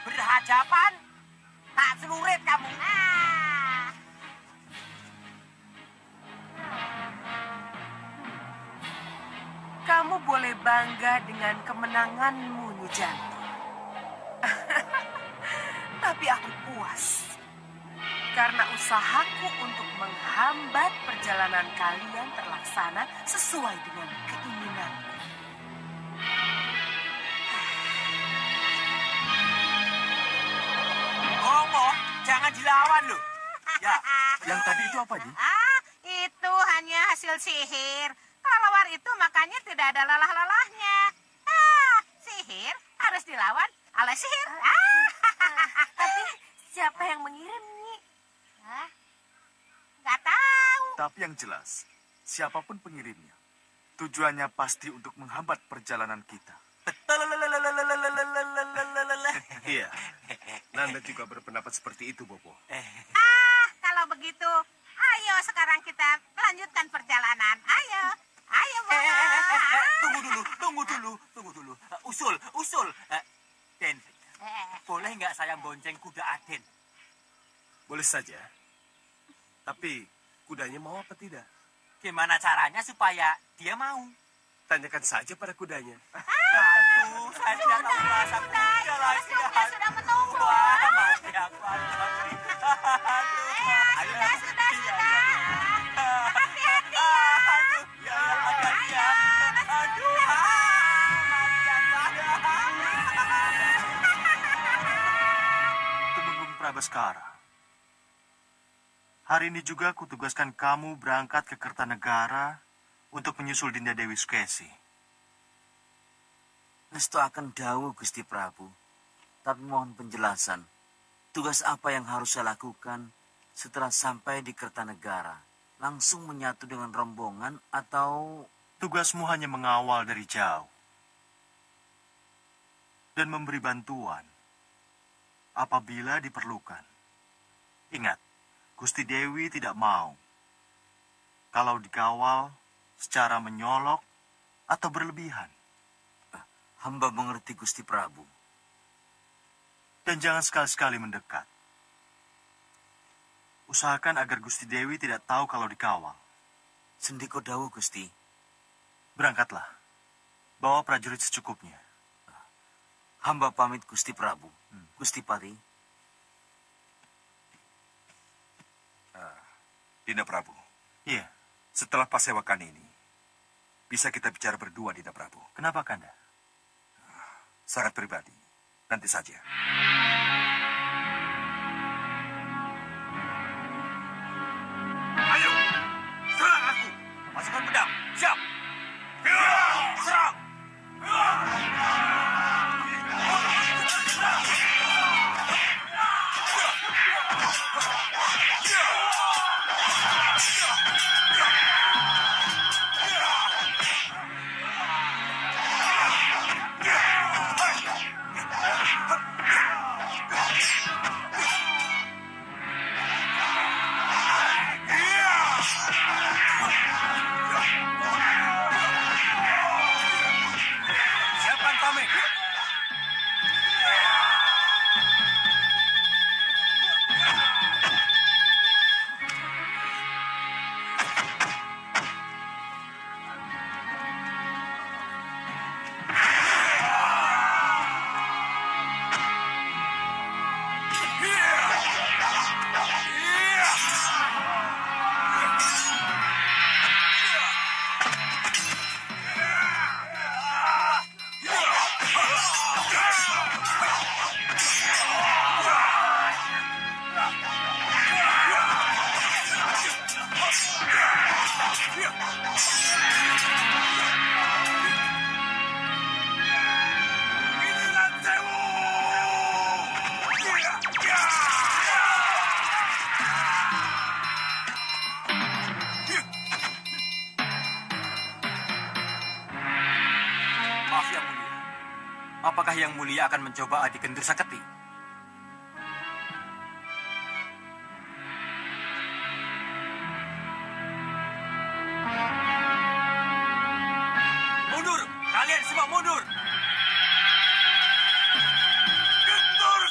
Berhadapan? Tak celurit kamu. Kamu boleh bangga dengan kemenanganmu, Nyujanti. Tapi aku puas. Karena usahaku untuk menghambat perjalanan kalian terlaksana sesuai dengan keinginanku. Ngomong, jangan dilawan loh. Ya, yang tadi itu apa, Ji? Itu hanya hasil sihir. Kelelawar itu makanya tidak ada lelah-lelahnya. Sihir harus dilawan oleh sihir. Tapi siapa yang mengirim, Nyi? Nggak tahu. Tapi yang jelas, siapapun pengirimnya, tujuannya pasti untuk menghambat perjalanan kita. Iya, Nanda juga berpendapat seperti itu, Bopo. Kalau begitu, ayo sekarang kita lanjutkan perjalanan. Ayo, Bobo. Tunggu dulu. Usul. Den, boleh nggak saya bonceng kuda Aden? Boleh saja. Tapi kudanya mau apa tidak? Gimana caranya supaya dia mau? Tanyakan saja pada kudanya. Aduh, saya tidak tahu bahasa kuda lagi. Sudah menunggu. Wah, mati aku. Sudah. Hati-hati ya. Aduh, ya, hati-hati ya. Aduh, mati aku. Tumenggung Prabaskara. Hari ini juga kutugaskan kamu berangkat ke Kertanegara untuk menyusul Dinda Dewi Sukesi. Restu akan dawuh, Gusti Prabu. Tapi mohon penjelasan. Tugas apa yang harus saya lakukan setelah sampai di Kertanegara? Langsung menyatu dengan rombongan atau... Tugasmu hanya mengawal dari jauh. Dan memberi bantuan apabila diperlukan. Ingat, Gusti Dewi tidak mau kalau dikawal secara menyolok atau berlebihan. Hamba mengerti, Gusti Prabu. Dan jangan sekali-sekali mendekat. Usahakan agar Gusti Dewi tidak tahu kalau dikawal. Sendiko dawuh, Gusti. Berangkatlah. Bawa prajurit secukupnya. Hamba pamit, Gusti Prabu. Gusti Pati. Dinda Prabu. Iya. Setelah pasewakan ini, bisa kita bicara berdua, Dinda Prabu. Kenapa, Kanda? Sangat pribadi. Nanti saja. Ayo, serang aku. Pasukan pedang, siap. Serang. Siapkan tameng. Maaf yang mulia. Apakah yang mulia akan mencoba Adi Kendur Saketi? Mundur! Kalian semua mundur! Kendur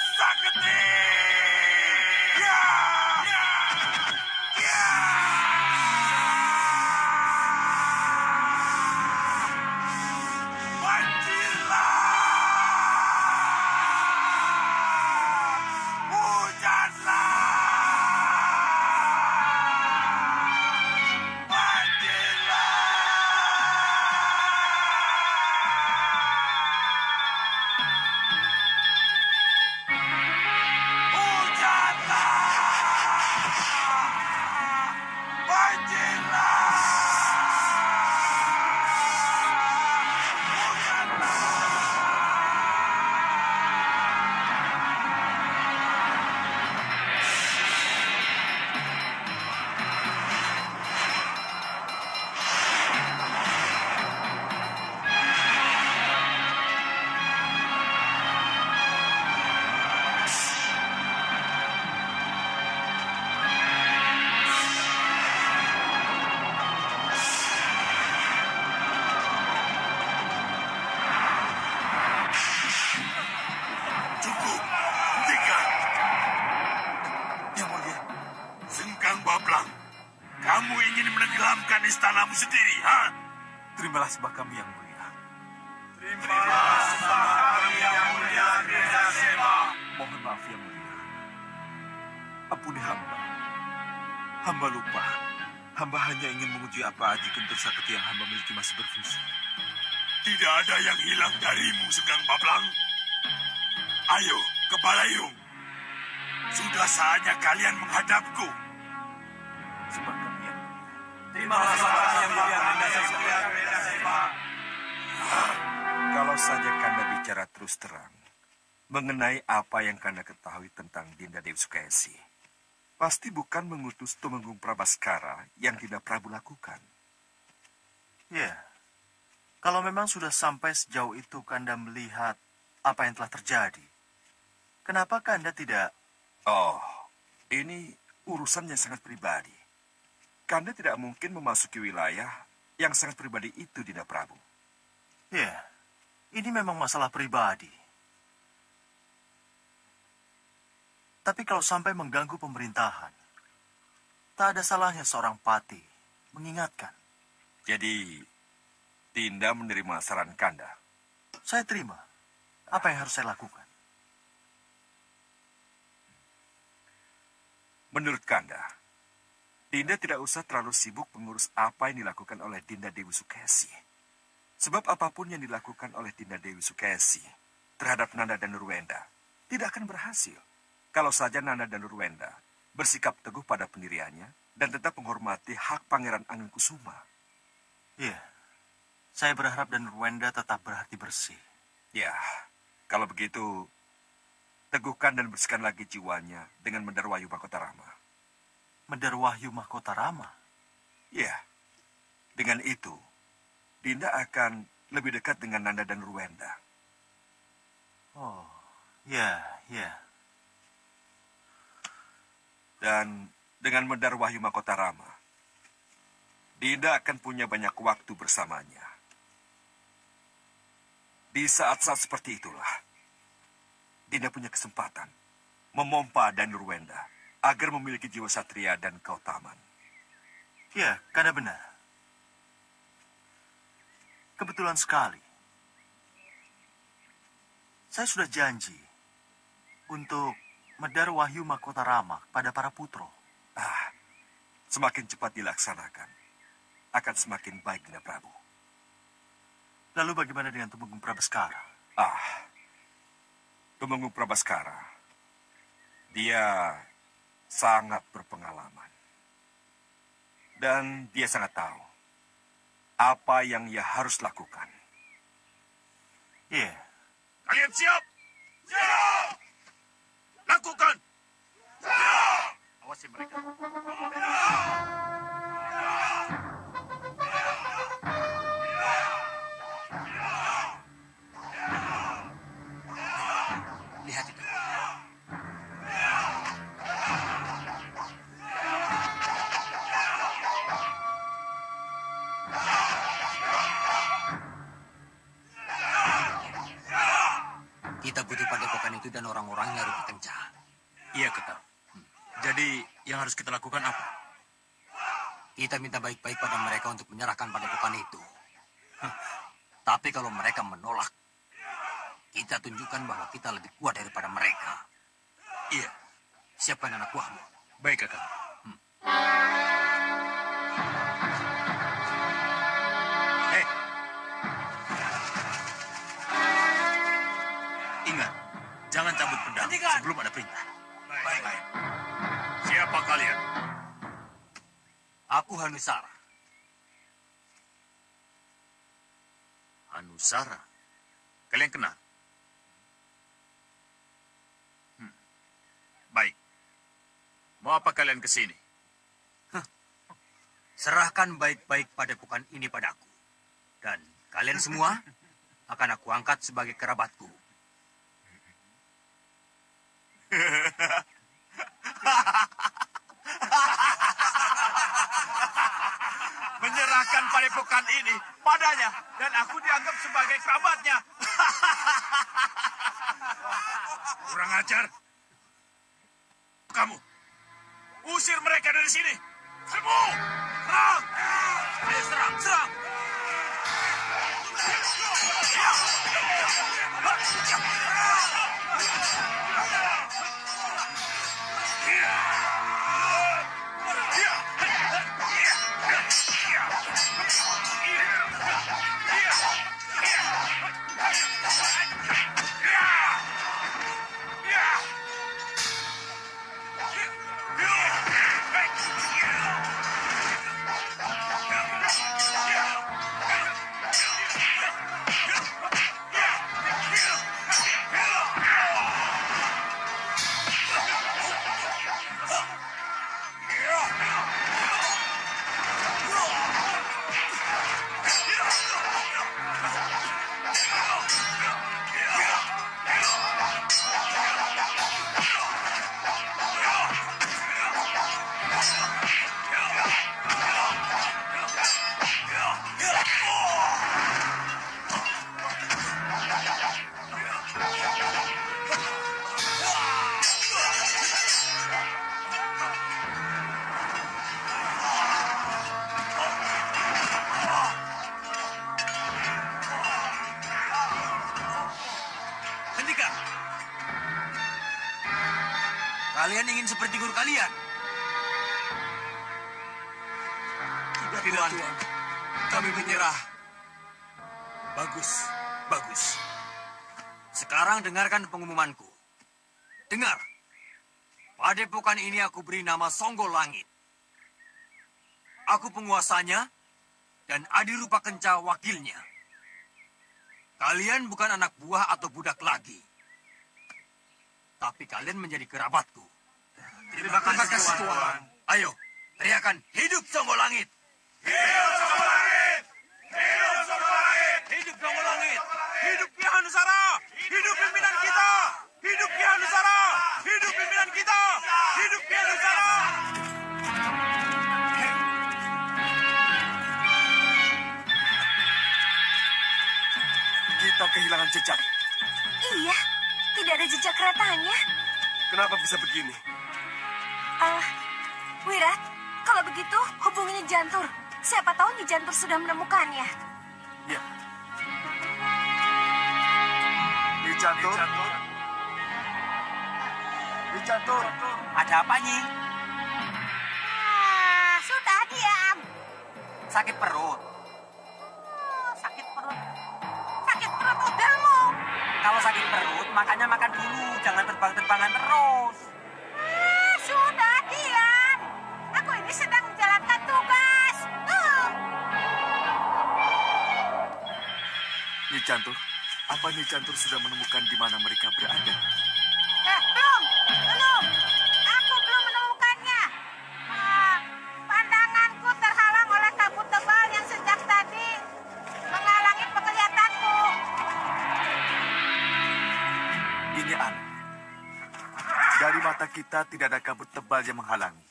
istanamu sendiri, ha? Terimalah sembah kami yang mulia. Mohon maaf yang mulia. Ampuni hamba. Hamba lupa. Hamba hanya ingin menguji apa aji kentir sakti yang hamba miliki masih berfungsi. Tidak ada yang hilang darimu, Segang Bablang. Ayo, ke Balairung. Sudah saatnya kalian menghadapku. Sembah kami yang mulia. Terimalah sembah yang mulia Dinda Dewi. Kalau saja Kanda bicara terus terang mengenai apa yang Kanda ketahui tentang Dinda Dewi Sukesi, pasti bukan mengutus Tumenggung Prabaskara yang Dinda Prabu lakukan. Ya, kalau memang sudah sampai sejauh itu Kanda melihat apa yang telah terjadi, kenapa Kanda tidak... Oh, ini urusan yang sangat pribadi. Kanda tidak mungkin memasuki wilayah yang sangat pribadi itu, Dinda Prabu. Ya, ini memang masalah pribadi. Tapi kalau sampai mengganggu pemerintahan, tak ada salahnya seorang pati mengingatkan. Jadi, Dinda menerima saran Kanda. Saya terima. Apa yang harus saya lakukan? Menurut Kanda, Dinda tidak usah terlalu sibuk mengurus apa yang dilakukan oleh Dinda Dewi Sukesi. Sebab apapun yang dilakukan oleh Dinda Dewi Sukesi terhadap Nanda dan Nurwenda tidak akan berhasil. Kalau saja Nanda dan Nurwenda bersikap teguh pada pendiriannya dan tetap menghormati hak Pangeran Angin Kusuma. Iya, saya berharap dan Nurwenda tetap berhati bersih. Ya, kalau begitu, teguhkan dan bersihkan lagi jiwanya dengan Mendarwayu Mahkotarama. Mendarwahyu Mahkota Rama. Ya, dengan itu, Dinda akan lebih dekat dengan Nanda dan Nurwenda. Oh, ya, ya. Dan dengan Mendarwahyu Mahkotarama, Dinda akan punya banyak waktu bersamanya. Di saat-saat seperti itulah, Dinda punya kesempatan memompa dan Nurwenda agar memiliki jiwa satria dan keutamaan. Ya, Kanda benar. Kebetulan sekali. Saya sudah janji untuk medar wahyu Mahkota Rama pada para putro. Semakin cepat dilaksanakan, akan semakin baik, Dinda Prabu. Lalu bagaimana dengan Tumenggung Prabaskara? Tumenggung Prabaskara, dia sangat berpengalaman. Dan dia sangat tahu apa yang ia harus lakukan. Iya. Kalian siap? Siap! Lakukan! Awasi mereka. Lihat itu. Kita butuh padepokan itu dan orang-orangnya Rupi Kencah. Iya, Kakak. Jadi, yang harus kita lakukan apa? Kita minta baik-baik pada mereka untuk menyerahkan padepokan itu. Tapi kalau mereka menolak, kita tunjukkan bahwa kita lebih kuat daripada mereka. Iya. Siapkan anak buahmu. Baik, Kakak. Hei, Ingat, jangan cabut pedang sebelum ada perintah. baik. Siapa kalian? Aku Hanusara. Anusara. Kalian kenal? Baik. Mau apa kalian ke sini? Serahkan baik-baik padepokan ini padaku. Dan kalian semua akan aku angkat sebagai kerabatku. Menyerahkan padepokan ini padanya dan aku dianggap sebagai kerabatnya. Kurang ajar. Kamu usir mereka dari sini. Serbu! Ayo serang, serang. Hentikan. Kalian ingin seperti guru kalian? Tidak, Tuan. Kami menyerah. Bagus, bagus. Sekarang dengarkan pengumumanku. Dengar. Padepokan ini aku beri nama Songgol Langit. Aku penguasanya dan Adirupa Kenca wakilnya. Kalian bukan anak buah atau budak lagi. Tapi kalian menjadi kerabatku. Terima kasih, Tuan. Ayo, teriakan hidup Songgol Langit. Hidup Songgol Langit! Hidup Songgol Langit! Hidup Songgol Langit. Hidup Ki Hanusara! Hidup pimpinan kita! Hidup Ki Hanusara! Hidup pimpinan kita! Hidup Ki Hanusara! Kita kehilangan jejak. Iya, tidak ada jejak keretanya. Kenapa bisa begini? Wirat, kalau begitu hubungi Nyi Jantur. Siapa tahu Nyi Jantur sudah menemukannya. Ya. Nyi Jantur. Nyi Jantur. Ada apa, Nyi? Sudah diam. Sakit perut. Sakit perut. Sakit perut udahmu. Kalau sakit perut, makanya makan dulu. Jangan terbang-terbangan terus. Sudah diam. Aku ini sedang menjalankan tugas. Nyi Jantur, apa Nyi Jantur sudah menemukan di mana mereka berada? Belum. Aku belum menemukannya. Pandanganku terhalang oleh kabut tebal yang sejak tadi menghalangi penglihatanku. Ini aneh. Dari mata kita tidak ada kabut tebal yang menghalangi.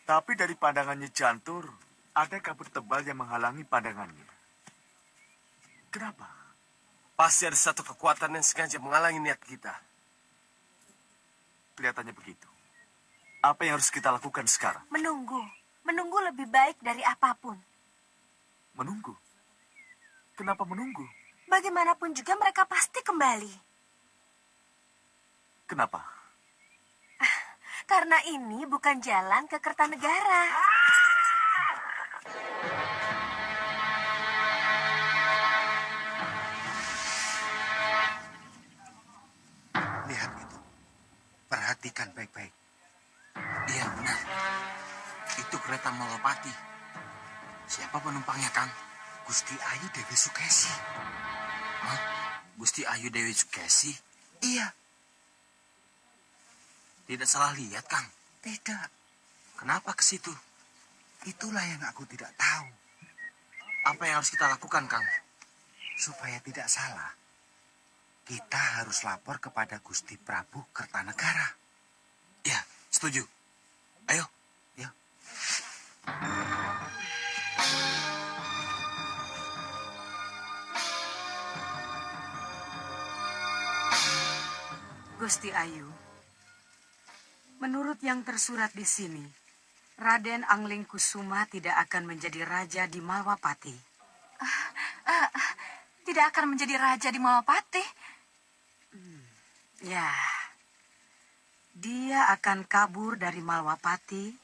Tapi dari pandangan Nyi Jantur, ada kabut tebal yang menghalangi pandangannya. Kenapa? Pasti ada satu kekuatan yang sengaja menghalangi niat kita. Kelihatannya begitu. Apa yang harus kita lakukan sekarang? Menunggu. Menunggu lebih baik dari apapun. Menunggu. Kenapa menunggu? Bagaimanapun juga mereka pasti kembali. Kenapa? Karena ini bukan jalan ke Kertanegara. Lihat itu. Perhatikan baik-baik. Iya, benar. Itu kereta Malapati. Siapa penumpangnya, Kang? Gusti Ayu Dewi Sukesi. Hah? Gusti Ayu Dewi Sukesi? Iya, Tidak salah lihat, Kang. tidak. Kenapa ke situ? Itulah yang aku tidak tahu. Apa yang harus kita lakukan, Kang? Supaya tidak salah, kita harus lapor kepada Gusti Prabu Kertanegara. Ya, setuju. Ayo. Ya. Gusti Ayu, Menurut yang tersurat di sini, Raden Angling Kusuma tidak akan menjadi raja di Malwapati. Tidak akan menjadi raja di Malwapati. Ya, dia akan kabur dari Malwapati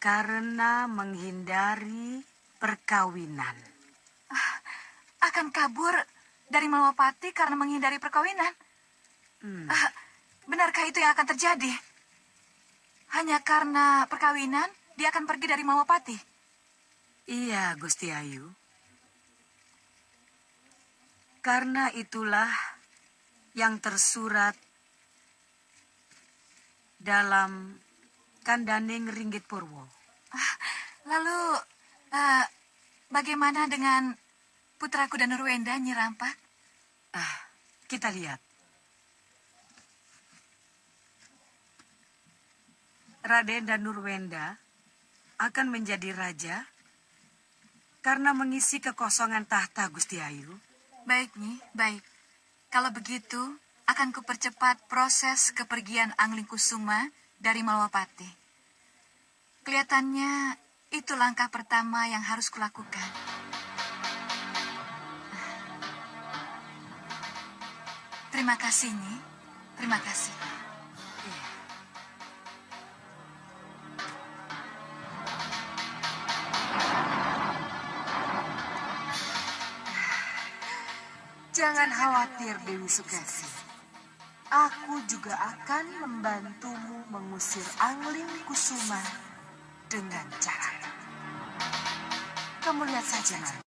karena menghindari perkawinan. Akan kabur dari Malwapati karena menghindari perkawinan. Benarkah itu yang akan terjadi? Hanya karena perkawinan, dia akan pergi dari Malwapati. Iya, Gusti Ayu. Karena itulah yang tersurat dalam Kandaning Ringgit Purwo. Lalu, bagaimana dengan putraku dan Nurwenda, Nyi Rampak? Kita lihat. Raden dan Nurwenda akan menjadi raja karena mengisi kekosongan tahta, Gusti Ayu. Baik, Nyi, baik. Kalau begitu, akan kupercepat proses kepergian Angling Kusuma dari Malwapati. Kelihatannya itu langkah pertama yang harus kulakukan. Terima kasih, Nyi. Terima kasih. Jangan khawatir, Dewi Sukesi. Aku juga akan membantumu mengusir Angling Kusuma dengan cara. Kamu lihat saja nanti.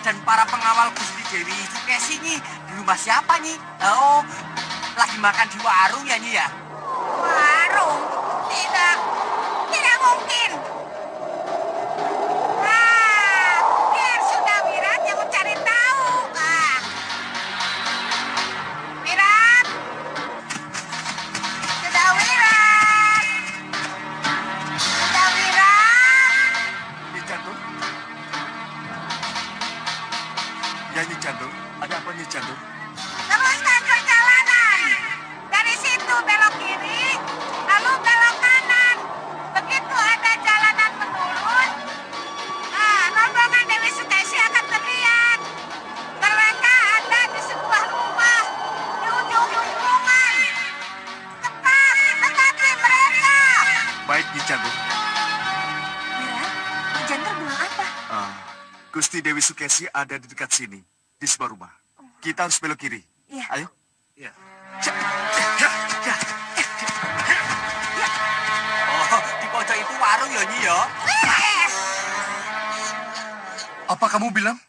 dan para pengawal Gusti Dewi Sukesi Nyi. Di rumah siapa Nyi? Oh, lagi makan di warung ya Nyi ya? Warung? Tidak, tidak mungkin. Biar sudah Wirat yang mencari tahu. Wirat, sudah Wirat, sudah Wirat. Nyi Cantul? Ya Nyi Cantul, ada apa Nyi Cantul? Teruskan perjalanan. Dari situ belok kiri, lalu belok kanan. Begitu ada jalanan menurun, rombongan Dewi Sukesi akan terlihat. Mereka ada di sebuah rumah di ujung lingkungan. Cepat, dekati mereka. Baik Nyi Cantul. Mira, Jantar bilang apa? Gusti Dewi Sukesi ada di dekat sini, di sebuah rumah. Kita harus belok kiri. Iya. Ayo. Iya. Oh, di pojok itu warung ya Nyi ya? Apa kamu bilang?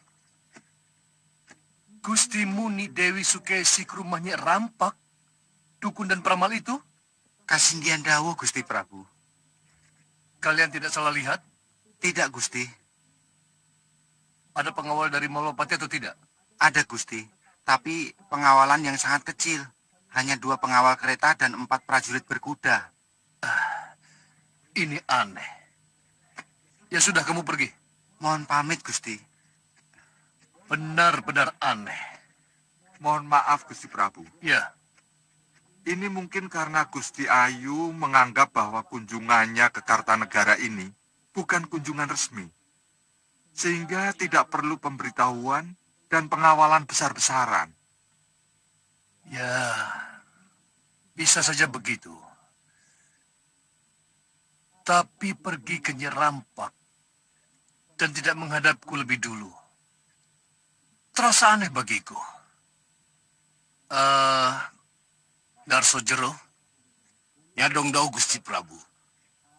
Gusti Muni Dewi Sukesi ke rumahnya Rampak, dukun dan peramal itu? Kasindian dawuh Gusti Prabu. Kalian tidak salah lihat? Tidak Gusti, Ada pengawal dari Malopati atau tidak? ada Gusti, tapi pengawalan yang sangat kecil. Hanya 2 pengawal kereta dan 4 prajurit berkuda. Ini aneh. Ya sudah, kamu pergi. Mohon pamit, Gusti. Benar-benar aneh. Mohon maaf, Gusti Prabu. Ya, Ini mungkin karena Gusti Ayu menganggap bahwa kunjungannya ke Kartanegara ini bukan kunjungan resmi. Sehingga tidak perlu pemberitahuan dan pengawalan besar-besaran. ya, bisa saja begitu. Tapi pergi ke Nyerampak dan tidak menghadapku lebih dulu. Terasa aneh bagiku. Darso Jero, Ya dong dau Gusti Prabu.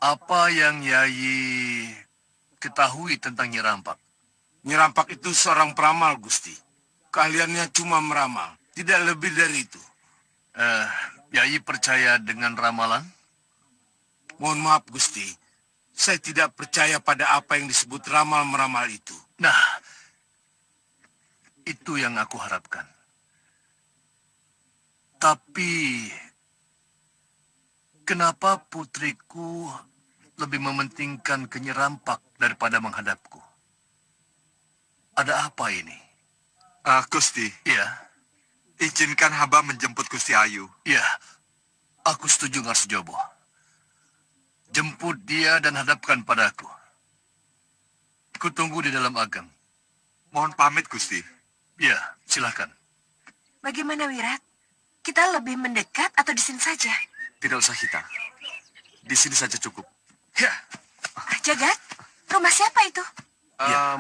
apa yang Yayi ketahui tentang Nyerampak? Nyerampak itu seorang peramal, Gusti. Keahliannya cuma meramal, tidak lebih dari itu. Yayi percaya dengan ramalan? Mohon maaf, Gusti. Saya tidak percaya pada apa yang disebut ramal-meramal itu. Nah, itu yang aku harapkan. Tapi, kenapa putriku lebih mementingkan Nyerampak daripada menghadapku? Ada apa ini? Gusti, Ya, izinkan hamba menjemput Gusti Ayu. ya, aku setuju Ngarsejobo. Jemput dia dan hadapkan padaku. Kutunggu di dalam ageng. Mohon pamit, Gusti. Ya, silakan. Bagaimana, Wirat? Kita lebih mendekat atau di sini saja? Tidak usah kita. Di sini saja cukup. Ya, Jagat, rumah siapa itu?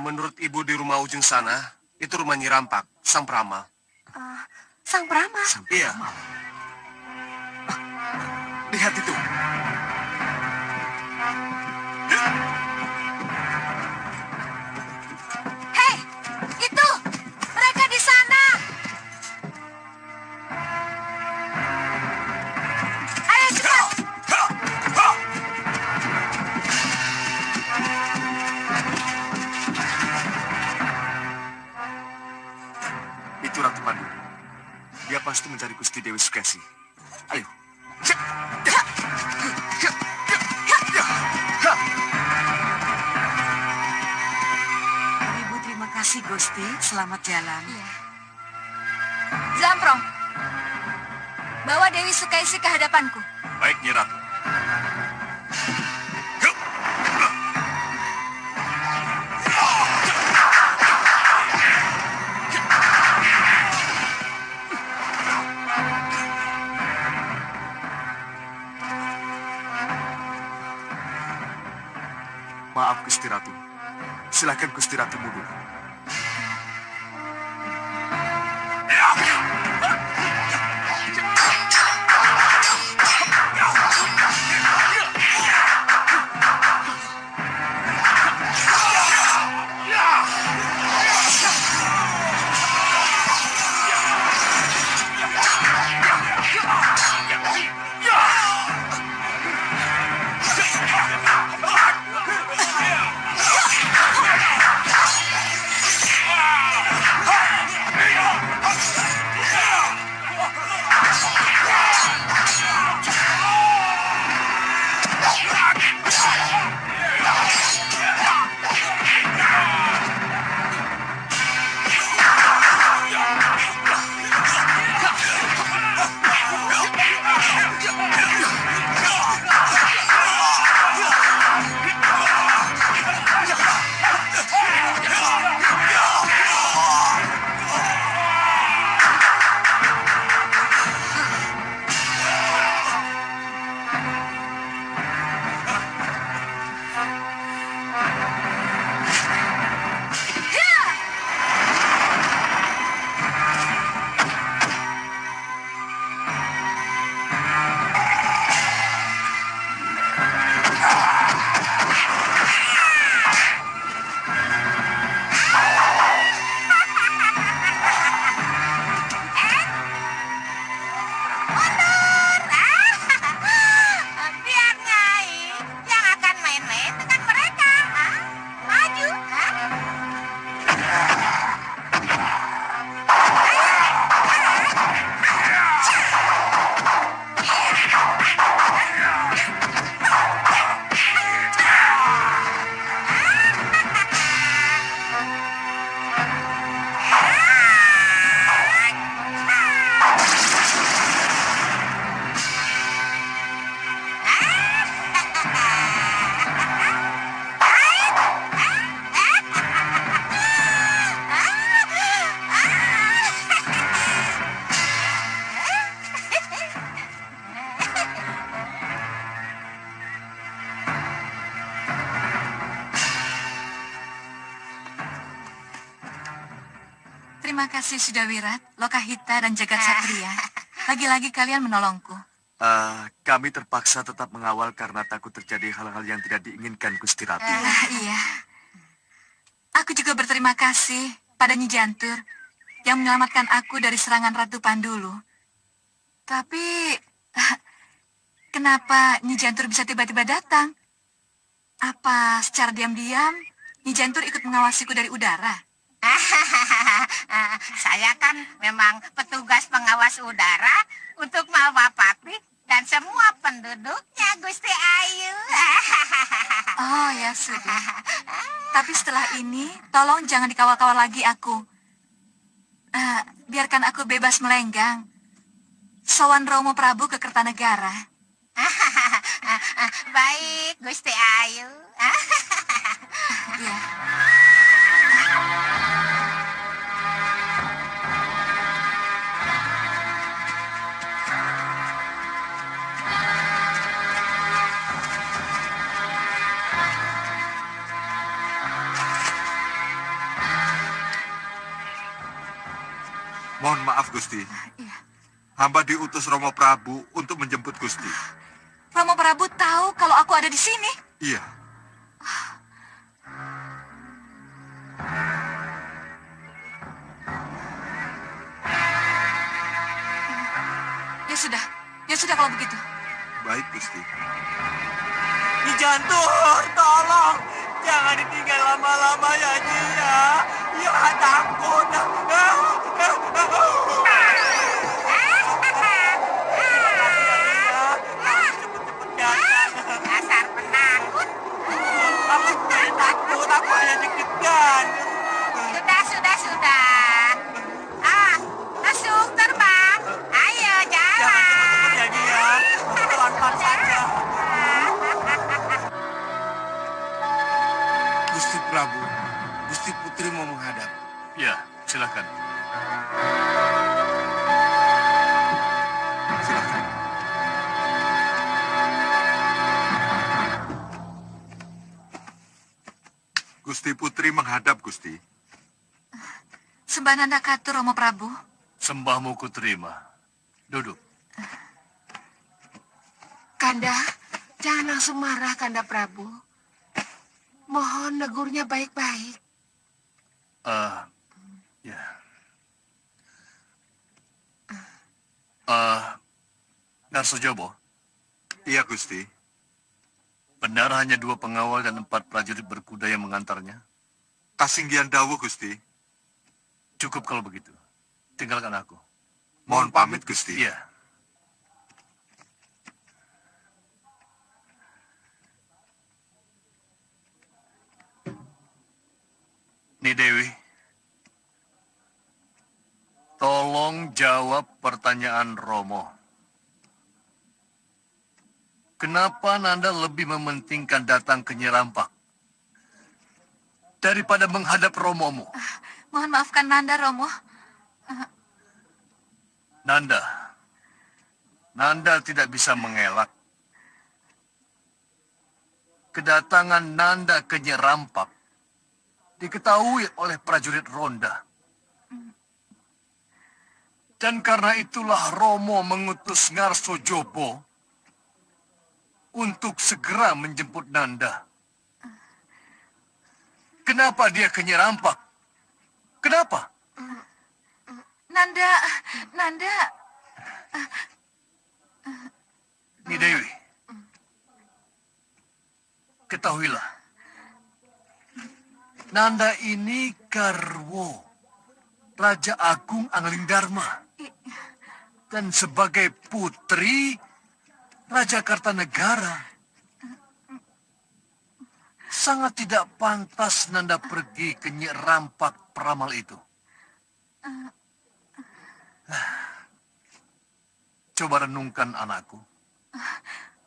Menurut ibu di rumah ujung sana, itu rumah Nyerampak, sang peramal. Sang Prama. Iya. Lihat itu. Hei, itu! Mereka di sana! Ayo cepat! Itu Ratu Pandu. Dia pasti mencari Gusti Dewi Sukesi. Ayo. Ibu terima kasih Gusti, selamat jalan. Iya. Zamprong, bawa Dewi Sukaisi ke hadapanku. Baik, Nyi Ratu. Maaf, Gusti Ratu. Silakan Gusti Ratu mundur. Terima kasih sudah Wirat, Lokahita, dan Jagat Satria. Lagi-lagi kalian menolongku. Kami terpaksa tetap mengawal karena takut terjadi hal-hal yang tidak diinginkan, Gusti Ratu. Iya. Aku juga berterima kasih pada Nyi Jantur yang menyelamatkan aku dari serangan Ratu Pandulu. Tapi, kenapa Nyi Jantur bisa tiba-tiba datang? Apa secara diam-diam Nyi Jantur ikut mengawasiku dari udara? Saya kan memang petugas pengawas udara untuk Malwapati dan semua penduduknya, Gusti Ayu. Oh ya sudah. Tapi setelah ini, tolong jangan dikawal-kawal lagi aku. Biarkan aku bebas melenggang. Sowan Romo Prabu ke Kertanegara. Baik, Gusti Ayu. Iya. Mohon maaf, Gusti. Hamba diutus Romo Prabu untuk menjemput Gusti. Romo Prabu tahu kalau aku ada di sini? Iya. Ya sudah kalau begitu. Baik, Gusti. Nyi Jantur, tolong. Jangan ditinggal lama-lama ya, Nyi ya. Ya, takut. Dasar penakut. Aku tidak takut, aku hanya deg-degan. Sudah. Masuk terbang. Ayo, jalan. Jangan cepat-cepat ya, Nyi ya. Pelan-pelan saja. Gusti Prabu, Gusti Putri mau menghadap. Ya, silakan. Silakan. Gusti Putri menghadap, Gusti. Sembah Nanda Katu, Romo Prabu. Sembahmu kuterima. Duduk. Kanda, jangan langsung marah, Kanda Prabu. Mohon negurnya baik-baik. Ya. Narsojobo, Iya, Gusti. benar hanya 2 pengawal dan 4 prajurit berkuda yang mengantarnya? Kasinggihan dawuh, Gusti. Cukup kalau begitu. Tinggalkan aku. Mohon pamit, Gusti. Iya. Ni Dewi, tolong jawab pertanyaan Romo. Kenapa Nanda lebih mementingkan datang ke Nyerampak daripada menghadap Romomu? Mohon maafkan Nanda, Romo. Nanda tidak bisa mengelak. Kedatangan Nanda ke Nyerampak diketahui oleh prajurit ronda. Dan karena itulah Romo mengutus Ngarsojobo untuk segera menjemput Nanda. Kenapa dia ke Nyerampak? Kenapa? Nanda. Ni Dewi, ketahuilah, Nanda ini garwo Raja Agung Anglingdarma. Dan sebagai putri Raja Kartanegara, sangat tidak pantas Nanda pergi ke Nyerampak peramal itu. Coba renungkan anakku.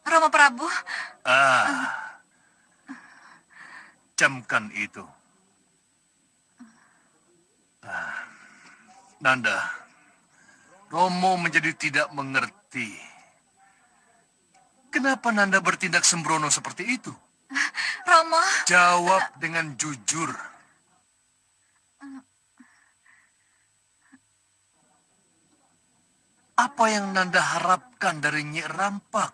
Romo Prabu. Camkan itu. Nanda, Romo menjadi tidak mengerti. Kenapa Nanda bertindak sembrono seperti itu? Romo. Jawab dengan jujur. Apa yang Nanda harapkan dari Nyi Rampak?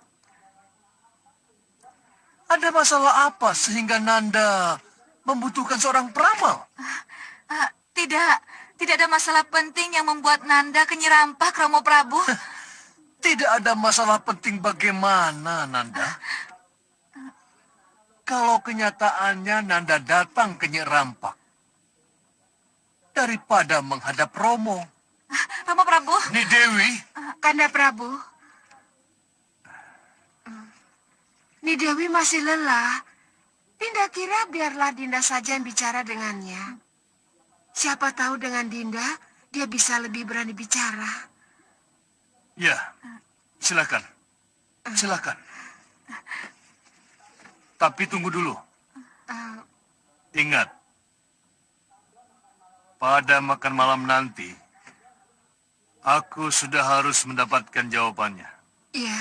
Ada masalah apa sehingga Nanda membutuhkan seorang peramal? Tidak ada masalah penting yang membuat Nanda ke Nyi Rampak, Romo Prabu. Tidak ada masalah penting bagaimana, Nanda? Kalau kenyataannya Nanda datang ke Nyi Rampak daripada menghadap Romo. Romo Prabu. Nyi Dewi. Kanda Prabu. Nyi Dewi masih lelah. Dinda kira biarlah Dinda saja yang bicara dengannya. Siapa tahu dengan Dinda, dia bisa lebih berani bicara. Ya, silakan. Silakan. Tapi tunggu dulu. Ingat, pada makan malam nanti, aku sudah harus mendapatkan jawabannya. Iya.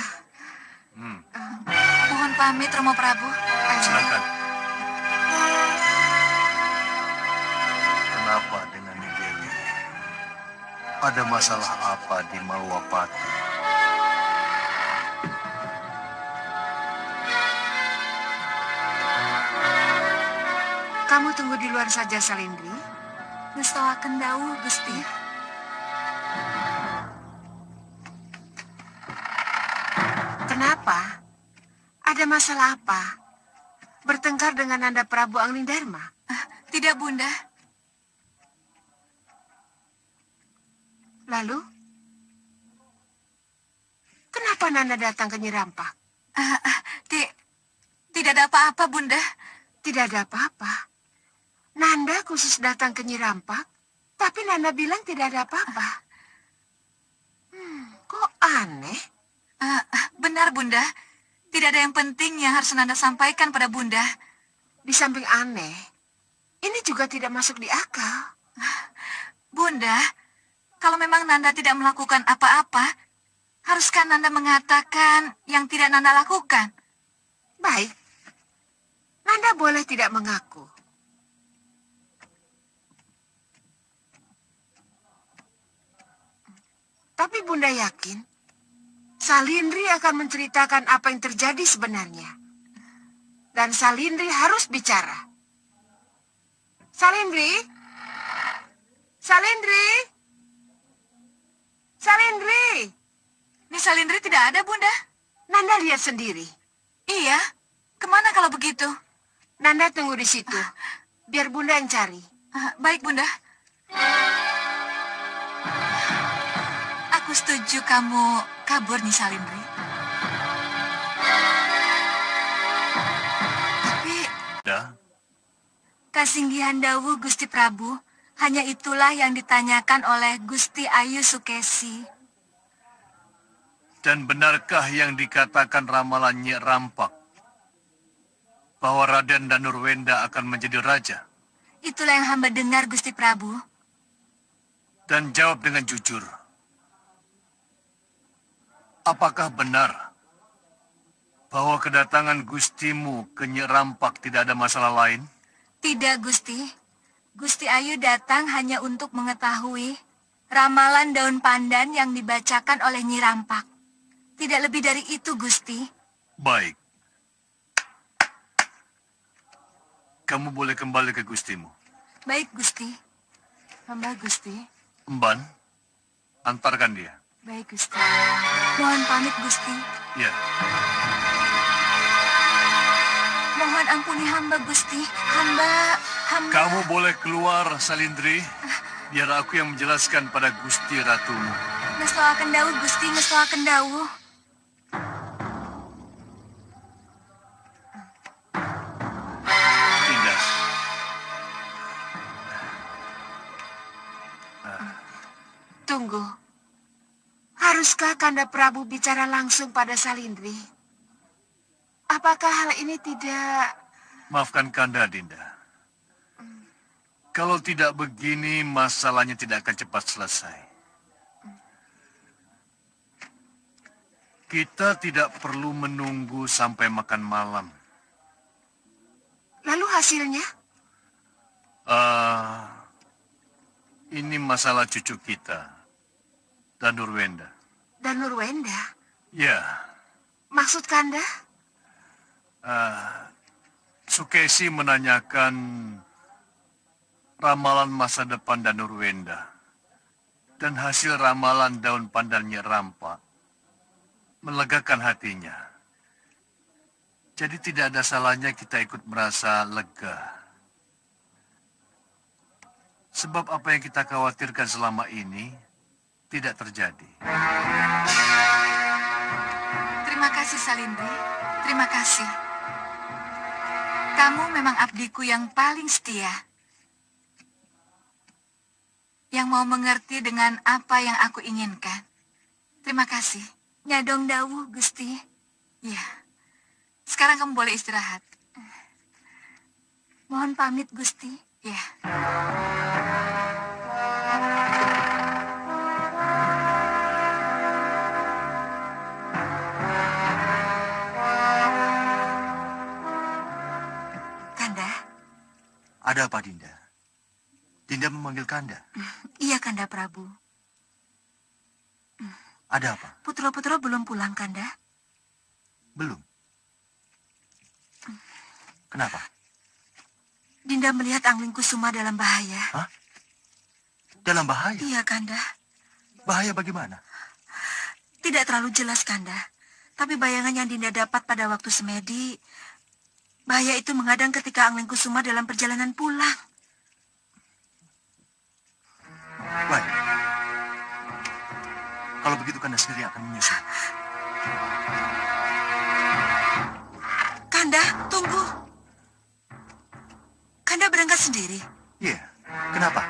Mohon pamit, Romo Prabu. Silakan. Kenapa dengan Nyi Dewi? Ada masalah apa di Malwapati? Kamu tunggu di luar saja, Salindri. Ngestawaken dawuh, Gusti. Kenapa? Ada masalah apa? Bertengkar dengan Nanda Prabu Anglingdarma? Tidak, Bunda. Lalu? Kenapa Nanda datang ke Nyi Rampak? Tidak ada apa-apa, Bunda. Tidak ada apa-apa. Nanda khusus datang ke Nyi Rampak, tapi Nanda bilang tidak ada apa-apa. Kok aneh? Benar, Bunda. Tidak ada yang penting yang harus Nanda sampaikan pada Bunda. Di samping aneh, ini juga tidak masuk di akal. Bunda, kalau memang Nanda tidak melakukan apa-apa, haruskah Nanda mengatakan yang tidak Nanda lakukan? Baik. Nanda boleh tidak mengaku. Tapi Bunda yakin, Salindri akan menceritakan apa yang terjadi sebenarnya. Dan Salindri harus bicara. Salindri? Salindri? Salindri? Ini Salindri tidak ada, Bunda. Nanda lihat sendiri. Iya, kemana kalau begitu? Nanda tunggu di situ. Biar Bunda yang cari. Baik, Bunda. Aku setuju kamu kabur, Nyi Salindri. Tapi... Kasinggihan dawuh Gusti Prabu, hanya itulah yang ditanyakan oleh Gusti Ayu Sukesi. Dan benarkah yang dikatakan ramalan Nyi Rampak bahwa Raden Danurwenda akan menjadi raja? Itulah yang hamba dengar, Gusti Prabu. Dan jawab dengan jujur. Apakah benar bahwa kedatangan Gustimu ke Nyi Rampak tidak ada masalah lain? Tidak, Gusti. Gusti Ayu datang hanya untuk mengetahui ramalan daun pandan yang dibacakan oleh Nyi Rampak. Tidak lebih dari itu, Gusti. Baik. Kamu boleh kembali ke Gustimu. Baik, Gusti. Hamba Gusti. Emban, antarkan dia. Baik, Gusti. Mohon pamit, Gusti. Ya. Mohon ampuni hamba, Gusti. Hamba... Kamu boleh keluar, Salindri. Biar aku yang menjelaskan pada Gusti Ratumu. Ngestoaken dawuh, Gusti. Ngestoaken dawuh. Tidak. Tunggu. Haruskah Kanda Prabu bicara langsung pada Salindri? Apakah hal ini tidak... Maafkan Kanda, Dinda. Kalau tidak begini, masalahnya tidak akan cepat selesai. Kita tidak perlu menunggu sampai makan malam. Lalu hasilnya? Ini masalah cucu kita, Danurwenda. dan Nurwenda. Ya, Maksud Kanda? Sukesi menanyakan ramalan masa depan Danurwenda. Dan hasil ramalan daun pandan Nyi Rampak melegakan hatinya. Jadi tidak ada salahnya kita ikut merasa lega. Sebab apa yang kita khawatirkan selama ini tidak terjadi. Terima kasih, Salindri. Terima kasih. Kamu memang abdiku yang paling setia. Yang mau mengerti dengan apa yang aku inginkan. Terima kasih. Nyadong dawuh, Gusti. Ya. Sekarang kamu boleh istirahat. Mohon pamit, Gusti. Ya. Kanda? Ada apa, Dinda? Dinda memanggil Kanda. Iya, Kanda Prabu. Ada apa? Putra-putra belum pulang, Kanda? Belum. Kenapa? Dinda melihat Angling Kusuma dalam bahaya. Hah? Dalam bahaya? Iya, Kanda. Bahaya bagaimana? Tidak terlalu jelas, Kanda. Tapi bayangan yang Dinda dapat pada waktu semedi, bahaya itu mengadang ketika Angling Kusuma dalam perjalanan pulang. Baik. Kalau begitu Kanda sendiri akan menyusul. Kanda, tunggu. Kanda berangkat sendiri. Iya. Kenapa?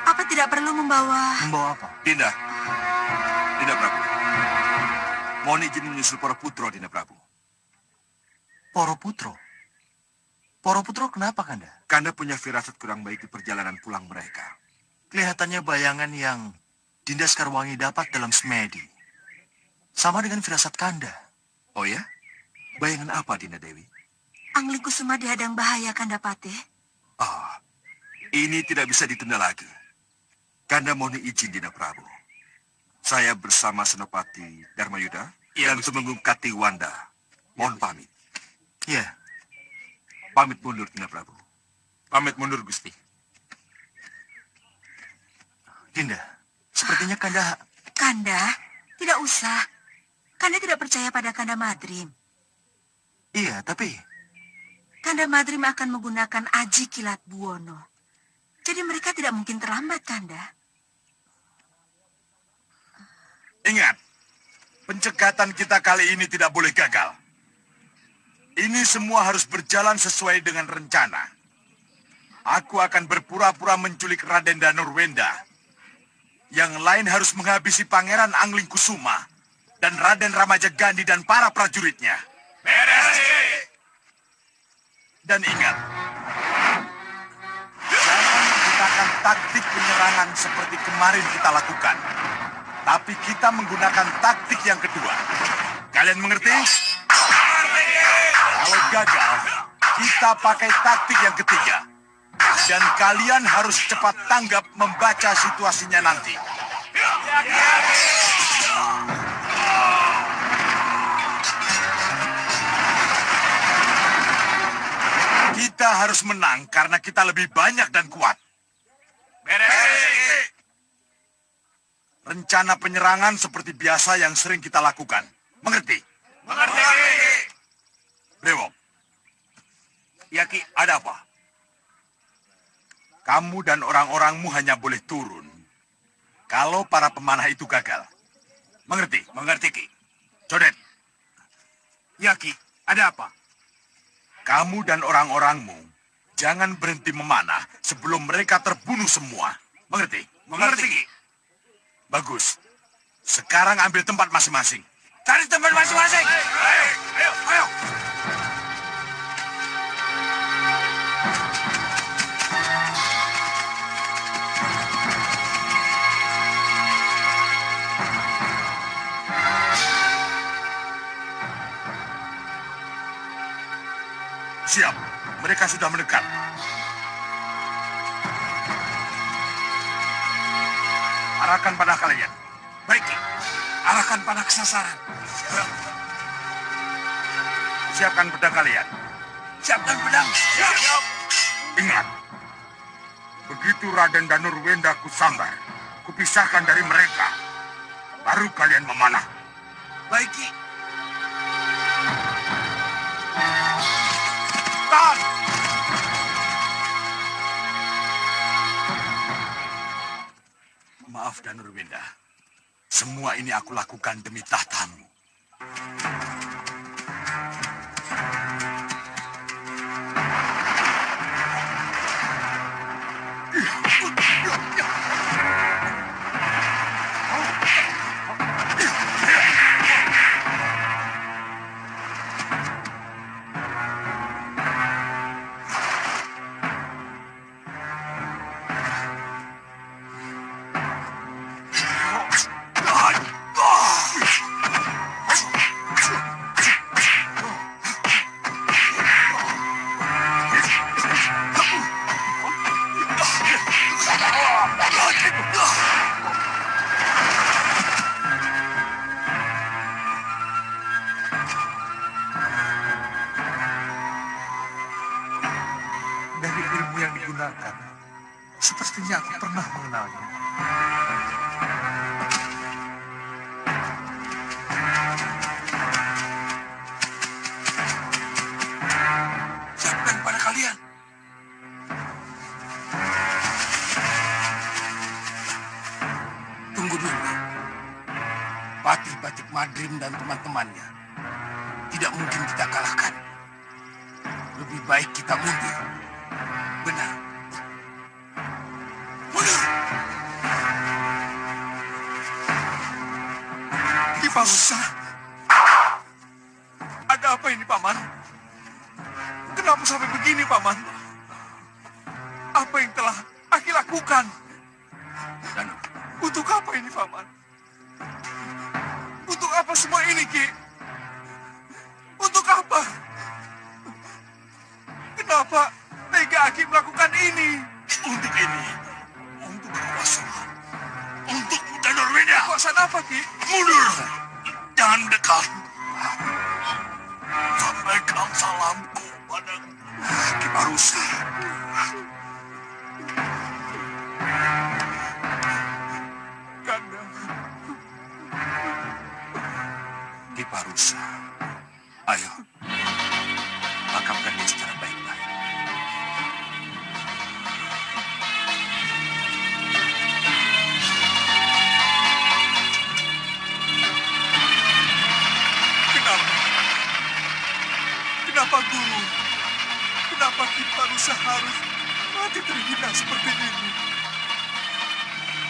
Apa tidak perlu membawa... Membawa apa? Dinda. Dinda Prabu. Mohon izin menyusul para putra, Dinda Prabu. Para Putro? Para Putro kenapa, Kanda? Kanda punya firasat kurang baik di perjalanan pulang mereka. Kelihatannya bayangan yang Dinda Sekarwangi dapat dalam semedi sama dengan firasat Kanda. Oh ya? Bayangan apa, Dinda Dewi? Angling Kusuma dihadang bahaya, Kanda Patih. Ah, ini tidak bisa ditunda lagi. Kanda mohon izin, Dinda Prabu. Saya bersama Senopati Dharmayuda dan Tumenggung Katiwanda. Mohon pamit. Iya. Pamit mundur, Dinda Prabu. Pamit mundur, Gusti. Dinda, sepertinya Kanda... Kanda, tidak usah. Kanda tidak percaya pada Kanda Madrim. Iya, tapi... Kanda Madrim akan menggunakan Aji Kilat Buwono. Jadi mereka tidak mungkin terlambat, Kanda. Ingat, pencegatan kita kali ini tidak boleh gagal. Ini semua harus berjalan sesuai dengan rencana. Aku akan berpura-pura menculik Raden Danurwenda. Yang lain harus menghabisi Pangeran Angling Kusuma dan Raden Ramajagandhi dan para prajuritnya. Dan ingat, jangan menggunakan taktik penyerangan seperti kemarin kita lakukan. Tapi kita menggunakan taktik yang kedua. Kalian mengerti? Kalau gagal, kita pakai taktik yang ketiga. Dan kalian harus cepat tanggap membaca situasinya nanti. Kita harus menang karena kita lebih banyak dan kuat. Rencana penyerangan seperti biasa yang sering kita lakukan. Mengerti? Mengerti. Brewok. Yaki, ada apa? Kamu dan orang-orangmu hanya boleh turun kalau para pemanah itu gagal. Mengerti? Mengerti, Ki. Codet. Yaki, ada apa? Kamu dan orang-orangmu jangan berhenti memanah sebelum mereka terbunuh semua. Mengerti? Mengerti, Ki. Bagus. Sekarang ambil tempat masing-masing. Cari tempat masing-masing. Ayo, ayo, ayo. Siap, mereka sudah mendekat. Arahkan panah kalian. Baik, Ki. Arahkan panah ke sasaran. Siapkan pedang kalian. Siapkan pedang. Siap. Ingat, begitu Raden Danurwenda kusambar, kupisahkan dari mereka, baru kalian memanah. Baik, Ki. Tahan. Maaf Danurwenda, semua ini aku lakukan demi tahtamu. Dari ilmu yang digunakan, sepertinya aku pernah mengenalnya. Siapkan pada kalian. Tunggu dulu. Patih Batik Madrim dan teman-temannya tidak mungkin kita kalahkan. Lebih baik kita mundur. Benar. Mundur. Ki Parusa, ada apa ini Paman? Kenapa sampai begini Paman? Apa yang telah Aki lakukan? Dan untuk apa ini Paman? Untuk apa semua ini Ki? Untuk apa? Kenapa tega Aki melakukan ini? Untuk ini. Untuk kekuasaan. Untuk Danurwenda. Kekuasaan apa, Ki? Mundur. Jangan dekat. Sampaikan salamku pada Ki Parusa. Kanda. Ki Parusa. Ayo. Makamkan dia secara baik-baik. Kenapa Guru? Kenapa Ki Parusa harus mati terhina seperti ini?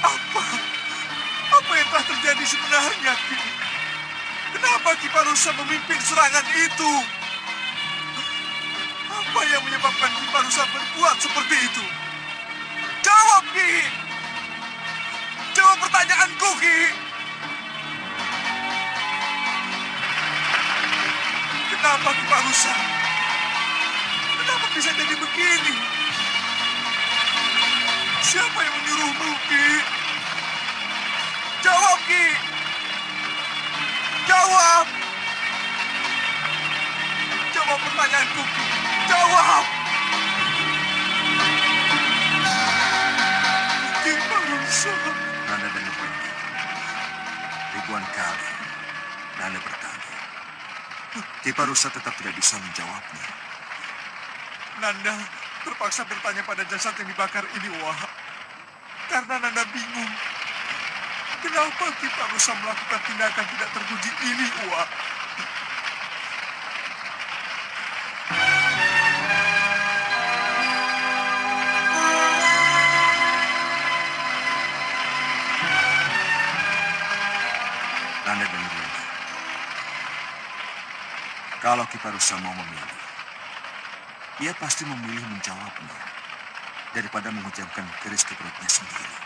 Apa yang telah terjadi sebenarnya, Ki? Kenapa Ki Parusa memimpin serangan itu? Apa yang menyebabkan Ki Parusa berbuat seperti itu? Jawab, Ki! Jawab pertanyaanku, Ki! Kenapa Ki Parusa? Kenapa bisa jadi begini? Siapa yang menyuruhmu, Ki? Jawab, Ki! Jawab! Jawab pertanyaanku, Ki! Jawab! Ki Parusa. Nanda dan Nupandi. Ribuan kali Nanda bertanya. Ki Parusa tetap tidak bisa menjawabnya. Nanda terpaksa bertanya pada jasad yang dibakar ini, Wah. Karena Nanda bingung. Kenapa Ki Parusa melakukan tindakan tidak terpuji ini, Wah? Nanda dan Nanda. Kalau Ki Parusa mau memilih, ia pasti memilih menjawabnya daripada mengucapkan keris ke perutnya sendiri.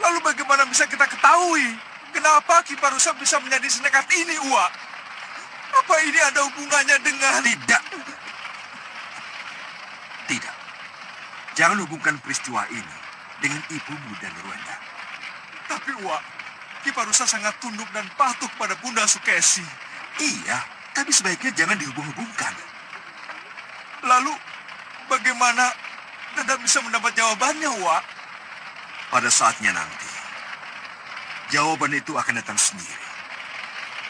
Lalu bagaimana bisa kita ketahui kenapa Ki Parusa bisa menjadi senekat ini, Uwa? Apa ini ada hubungannya dengan... Tidak. Tidak. Jangan hubungkan peristiwa ini dengan ibumu dan Rwanda. Tapi, Uwa, Ki Parusa sangat tunduk dan patuh pada Bunda Sukesi. Iya, tapi sebaiknya jangan dihubung-hubungkan. Lalu, bagaimana Nanda bisa mendapat jawabannya, Wak? Pada saatnya nanti, jawaban itu akan datang sendiri.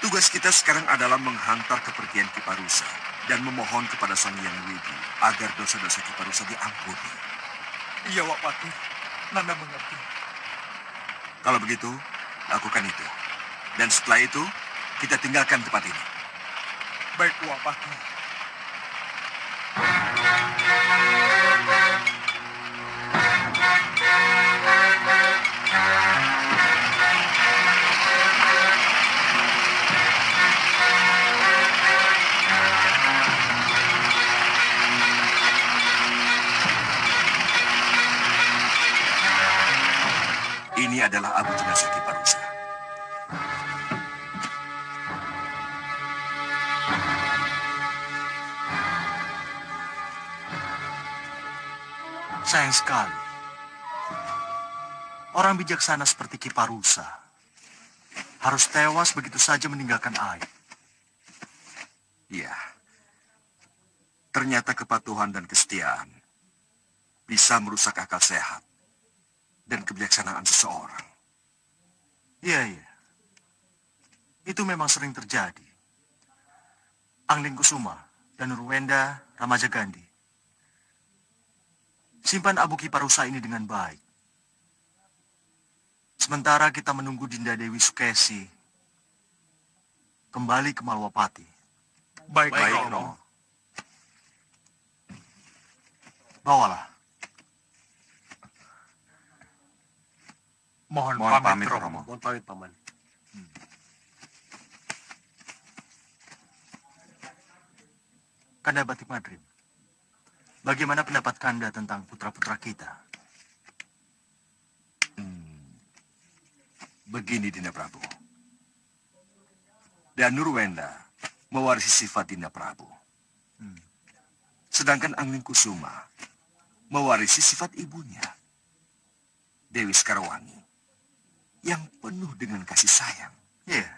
Tugas kita sekarang adalah menghantar kepergian Ki Parusa dan memohon kepada Sang Hyang Widi agar dosa-dosa Ki Parusa diampuni. Iya, Wak Pati. Nanda mengerti. Kalau begitu, lakukan itu. Dan setelah itu, kita tinggalkan tempat ini. Baik, Wak Pati. Ini adalah abu jenazah Ki Parusa. Sayang sekali. Orang bijaksana seperti Ki Parusa harus tewas begitu saja meninggalkan air. Iya. Ternyata kepatuhan dan kesetiaan bisa merusak akal sehat dan kebijaksanaan seseorang. Iya, iya. Itu memang sering terjadi. Angling Kusuma dan Nurwenda Ramajagandhi. Simpan abu Ki Parusa ini dengan baik. Sementara kita menunggu Dinda Dewi Sukesi kembali ke Malwapati. Baik, Romo. Bawalah. Mohon Mohon pamit, pamit, Romo. Romo. Mohon pamit, Paman. Kanda Batik Madrim, bagaimana pendapat Kanda tentang putra-putra kita? Begini, Dinda Prabu. Dan Nurwenda mewarisi sifat Dinda Prabu. Sedangkan Angling Kusuma mewarisi sifat ibunya, Dewi Sekarwangi, yang penuh dengan kasih sayang. Iya.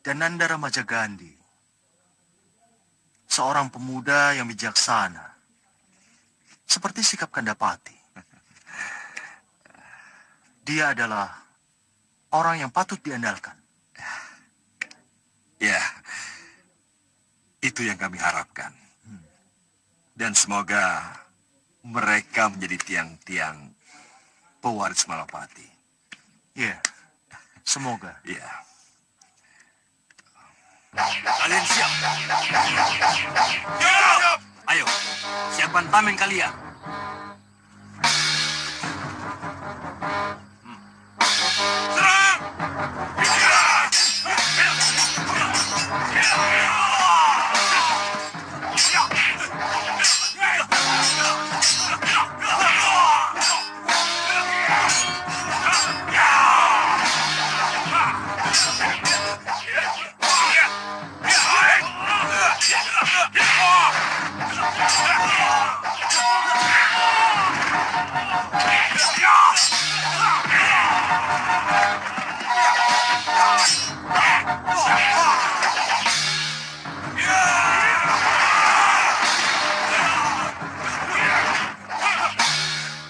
Dan Nanda Ramajagandhi, seorang pemuda yang bijaksana, seperti sikap Kandapati. Dia adalah orang yang patut diandalkan. Ya, itu yang kami harapkan. Dan semoga mereka menjadi tiang-tiang pewaris Malapati. Iya, semoga. Iya. Kalian siap? Siap! Ayo, siapkan tameng kalian.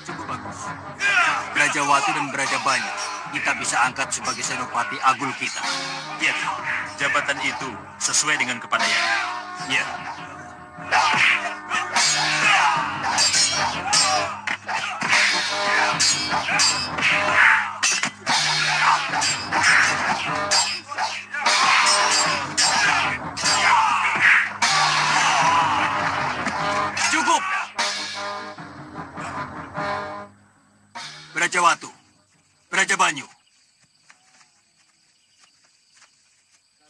Cukup bagus. Brajawati dan Brajabanya kita bisa angkat sebagai senopati agul kita. Iya, jabatan itu sesuai dengan kepadanya. Iya. Cukup. Brajawatu, Brajabanyu.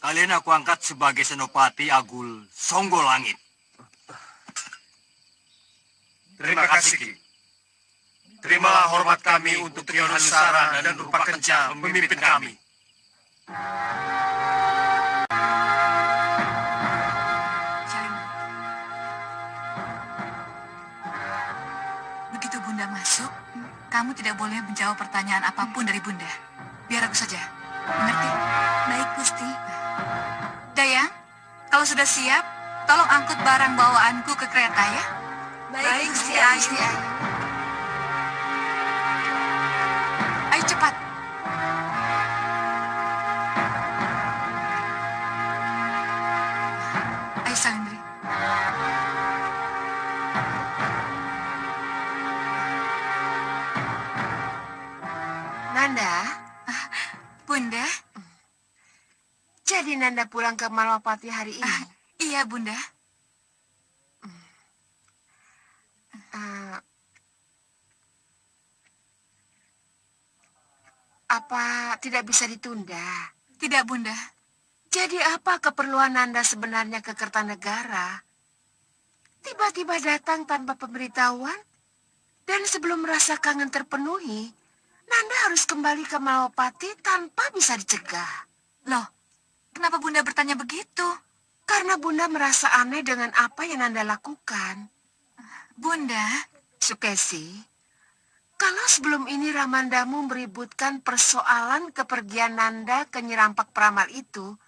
Kalian aku angkat sebagai senopati agul Songgo Langit. Terima kasih, Ki. Terimalah hormat kami untuk Ki Hanusara dan Rupa Kenca memimpin kami. Salim. Begitu Bunda masuk, kamu tidak boleh menjawab pertanyaan apapun dari Bunda. Biar aku saja. Mengerti? Baik, Gusti. Dayang, kalau sudah siap, tolong angkut barang bawaanku ke kereta ya. Baik, Gusti Ayu. Ayo cepat. Ayo Salindri. Nanda, Bunda? jadi Nanda pulang ke Malwapati hari ini? Iya, Bunda. Apa tidak bisa ditunda? Tidak, Bunda. Jadi apa keperluan Nanda sebenarnya ke Kertanegara? Tiba-tiba datang tanpa pemberitahuan? Dan sebelum rasa kangen terpenuhi, Nanda harus kembali ke Malwapati tanpa bisa dicegah. Loh, kenapa Bunda bertanya begitu? Karena Bunda merasa aneh dengan apa yang Nanda lakukan. Bunda? Sukesi, kalau sebelum ini Ramandamu meributkan persoalan kepergian Nanda ke Nyirampak Peramal itu,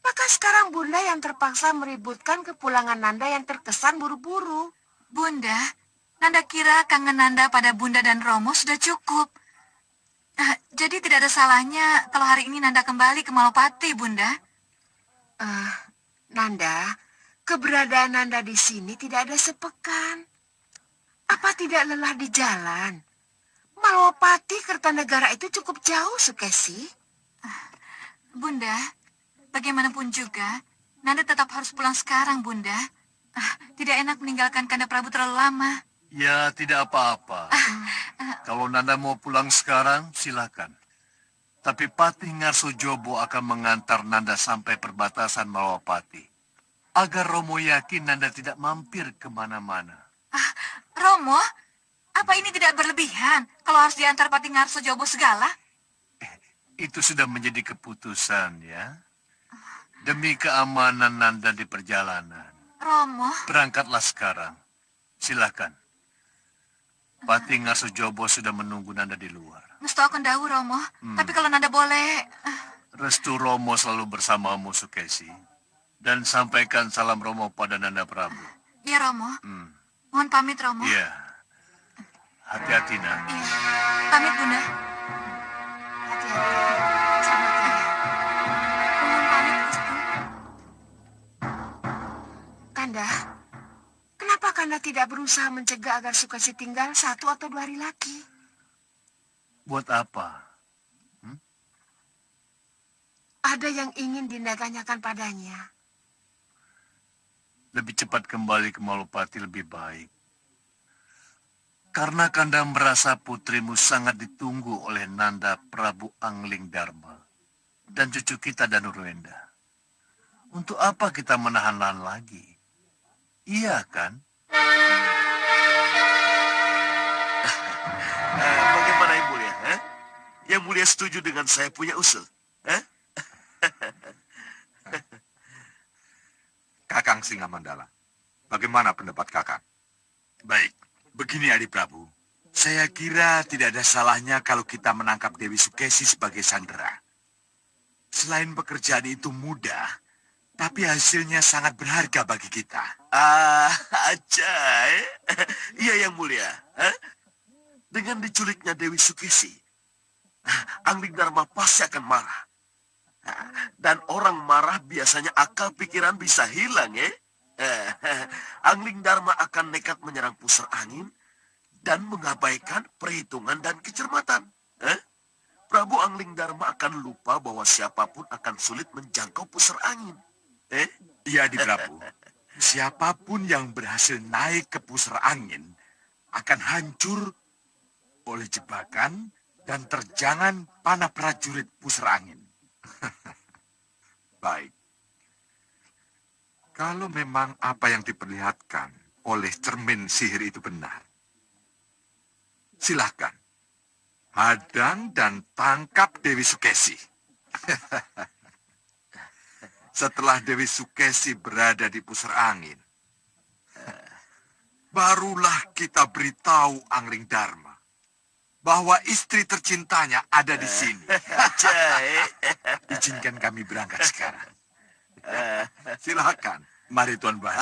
maka sekarang Bunda yang terpaksa meributkan kepulangan Nanda yang terkesan buru-buru. Bunda, Nanda kira kangen Nanda pada Bunda dan Romo sudah cukup. Jadi tidak ada salahnya kalau hari ini Nanda kembali ke Malwapati, Bunda. Nanda, keberadaan Nanda di sini tidak ada sepekan. Apa tidak lelah di jalan? Malwapati Kertanegara itu cukup jauh, Sukesi. Bunda, bagaimanapun juga, Nanda tetap harus pulang sekarang, Bunda. Tidak enak meninggalkan Kanda Prabu terlalu lama. Ya, tidak apa-apa. Kalau Nanda mau pulang sekarang, silakan. Tapi Patih Ngarsojobo akan mengantar Nanda sampai perbatasan Malwapati. Agar Romo yakin Nanda tidak mampir kemana-mana. Romo, apa ini tidak berlebihan kalau harus diantar Patih Ngarsojobo segala? Itu sudah menjadi keputusan, ya. Demi keamanan Nanda di perjalanan. Romo. Berangkatlah sekarang. Silakan. Patih Ngarsojobo sudah menunggu Nanda di luar. Restu akan dahu, Romo. Tapi kalau Nanda boleh... Restu Romo selalu bersamamu, Sukesi. Dan sampaikan salam Romo pada Nanda Prabu. Iya, Romo. Mohon pamit, Romo. Iya. Hati-hati, Nak. Iya. Pamit, Bunda. Hati-hati. Selamat tinggal. Mohon pamit, Gusti. Kanda, kenapa Kanda tidak berusaha mencegah agar Sukesi tinggal 1 atau 2 hari lagi? Buat apa? Ada yang ingin Dinda tanyakan padanya. Lebih cepat kembali ke Malwapati lebih baik. Karena Kanda merasa putrimu sangat ditunggu oleh Nanda Prabu Angling Dharma dan cucu kita Danurwenda. Untuk apa kita menahan-nahan lagi? Iya kan? Bagaimana Yang Mulia? Yang Mulia setuju dengan saya punya usul? Kakang Singamandala, bagaimana pendapat kakang? Baik, begini Adi Prabu. Saya kira tidak ada salahnya kalau kita menangkap Dewi Sukesi sebagai sandera. Selain pekerjaan itu mudah, tapi hasilnya sangat berharga bagi kita. Ajay. Iya Yang Mulia. Dengan diculiknya Dewi Sukesi, Angling Dharma pasti akan marah. Dan orang marah biasanya akal pikiran bisa hilang, ya. Angling Dharma akan nekat menyerang pusar angin dan mengabaikan perhitungan dan kecermatan. Prabu Angling Dharma akan lupa bahwa siapapun akan sulit menjangkau pusar angin. Iya, Adi Prabu. Siapapun yang berhasil naik ke pusar angin akan hancur oleh jebakan dan terjangan panah prajurit pusar angin. Baik. Kalau memang apa yang diperlihatkan oleh cermin sihir itu benar, silahkan. Hadang dan tangkap Dewi Sukesi. Setelah Dewi Sukesi berada di pusar angin, barulah kita beritahu Angling Dharma bahwa istri tercintanya ada di sini. Izinkan kami berangkat sekarang. Silakan. Mari Tuan Baru.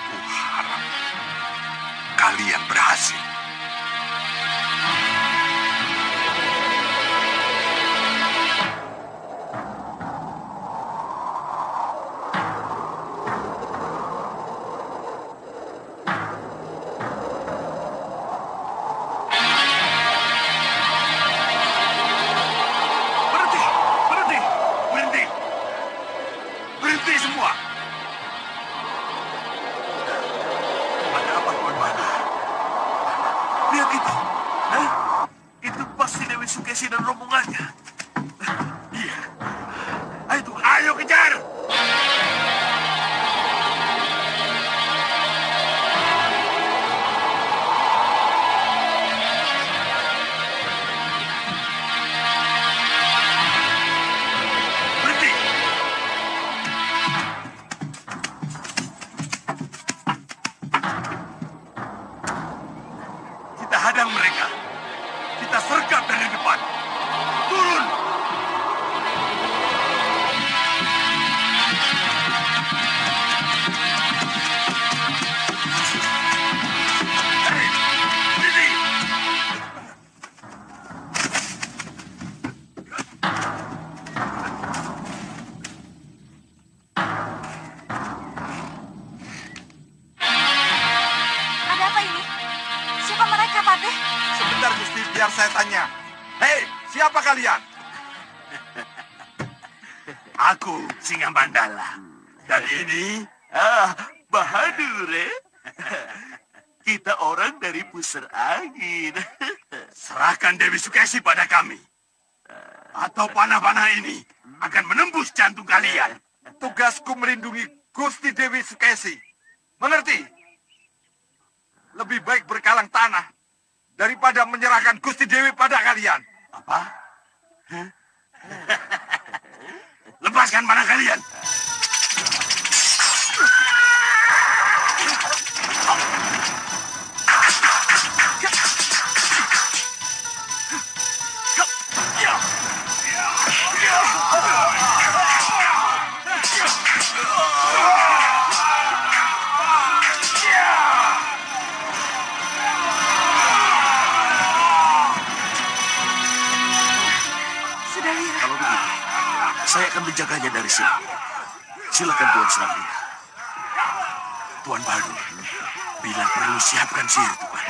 Kuharap kalian berhasil. Berhenti semua. Ada apa Tuan Baru? Lihat itu. Itu pasti Dewi Sukesi dan rombongannya. Iya. Ayo kejar. Kita hadang mereka. Kita sergap dari depan. Turun. Hei, berhenti. Ada apa ini? Siapa mereka, Patih? Sebentar, Gusti, biar saya tanya. Hei, siapa kalian? Aku Singa Mandala. Dan ini Bahadur. Kita orang dari Pusar Angin. Serahkan Dewi Sukesi pada kami. Atau panah-panah ini akan menembus jantung kalian. Tugasku melindungi Gusti Dewi Sukesi. Mengerti? Lebih baik berkalang tanah daripada menyerahkan Gusti Dewi pada kalian. Apa? Lepaskan panah kalian. Kalau begitu, saya akan menjaganya dari sini. Silakan Tuan Selandia. Tuan Baru, bila perlu siapkan sihir, Tuan.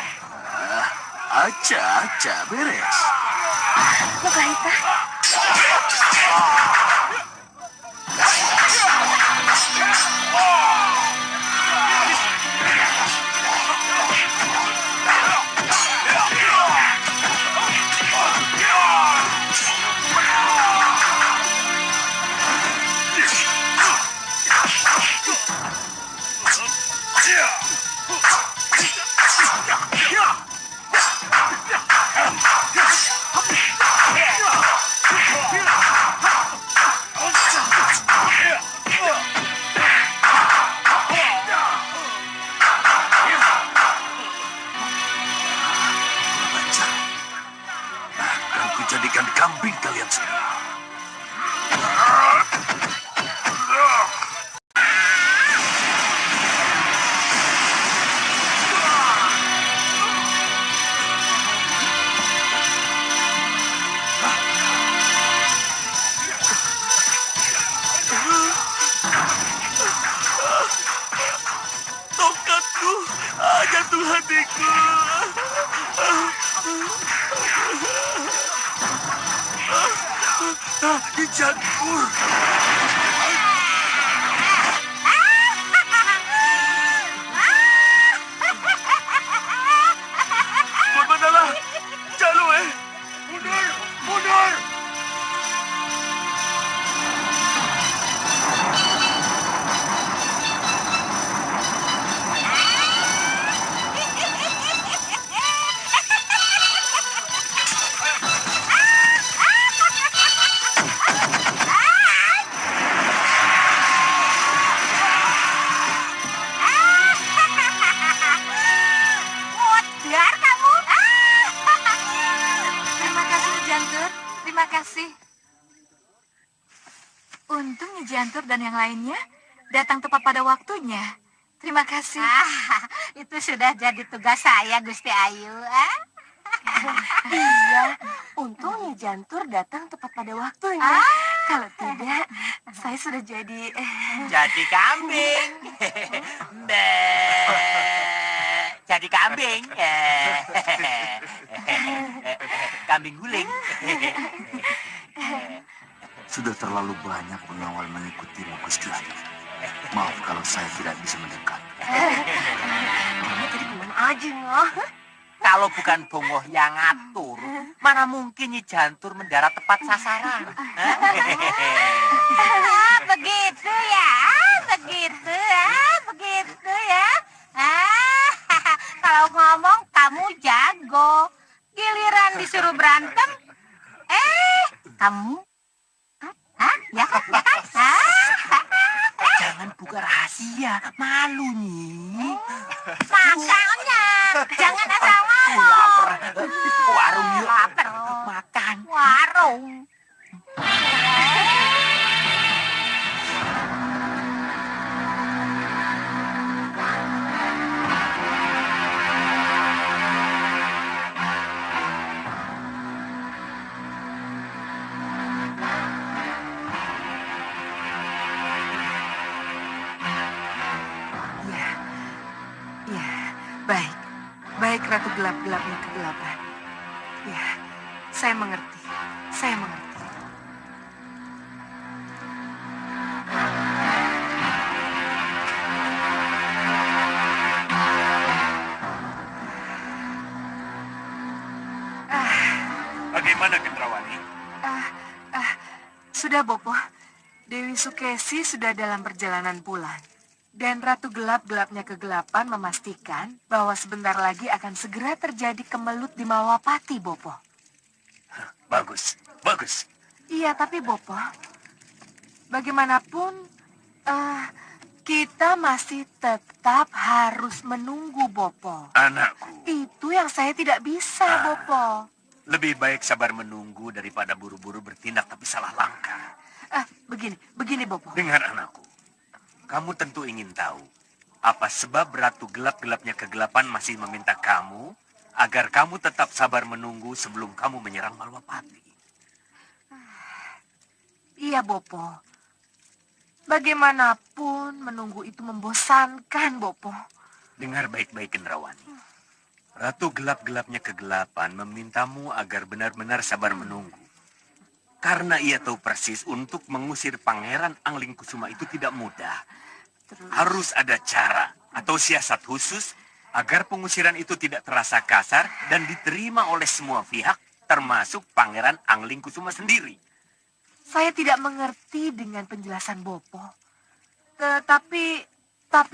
Aca, beres. Lokahita. Akan kujadikan kambing kalian semua. Tongkatku, jatuh hatiku. Janur. Tuan Mandala, Jalu. Mundur, mundur. Jantur dan yang lainnya datang tepat pada waktunya. Terima kasih. Itu sudah jadi tugas saya, Gusti Ayu. Iya, untungnya Jantur datang tepat pada waktunya. Kalau tidak, saya sudah jadi... Jadi kambing. Jadi kambing. Kambing guling. Sudah terlalu banyak pengawal mengikutimu, Gusti Ayu. Maaf kalau saya tidak bisa mendekat. Kamu tadi kemana aja, Ngoh? Kalau bukan Bongoh yang ngatur, mana mungkin Nyi Jantur mendarat tepat sasaran. Begitu ya, begitu ya. Kalau ngomong kamu jago, giliran disuruh berantem, kamu, ya kan? Jangan buka rahasia, malu Nyi. Makanya, jangan asal ngomong. Warung yuk. Lapar. Makan. Warung. Baik Ratu Gelap-Gelapnya kegelapan. Ya, saya mengerti. Saya mengerti. Bagaimana, Gendrawani? Sudah, Bopo. Dewi Sukesi sudah dalam perjalanan pulang. Dan Ratu Gelap-Gelapnya kegelapan memastikan bahwa sebentar lagi akan segera terjadi kemelut di Malwapati, Bopo. Bagus, bagus. Iya, tapi Bopo, bagaimanapun kita masih tetap harus menunggu, Bopo. Anakku. Itu yang saya tidak bisa, Bopo. Lebih baik sabar menunggu daripada buru-buru bertindak tapi salah langkah. Begini, Bopo. Dengar anakku. Kamu tentu ingin tahu apa sebab Ratu Gelap-Gelapnya kegelapan masih meminta kamu agar kamu tetap sabar menunggu sebelum kamu menyerang Malwapati. Iya, Bopo. Bagaimanapun menunggu itu membosankan, Bopo. Dengar baik-baik, Gendrawani. Ratu Gelap-Gelapnya kegelapan memintamu agar benar-benar sabar menunggu. Karena ia tahu persis untuk mengusir Pangeran Anglingkusuma itu tidak mudah. Harus ada cara atau siasat khusus agar pengusiran itu tidak terasa kasar dan diterima oleh semua pihak, termasuk Pangeran Anglingkusuma sendiri. Saya tidak mengerti dengan penjelasan Bopo. Tapi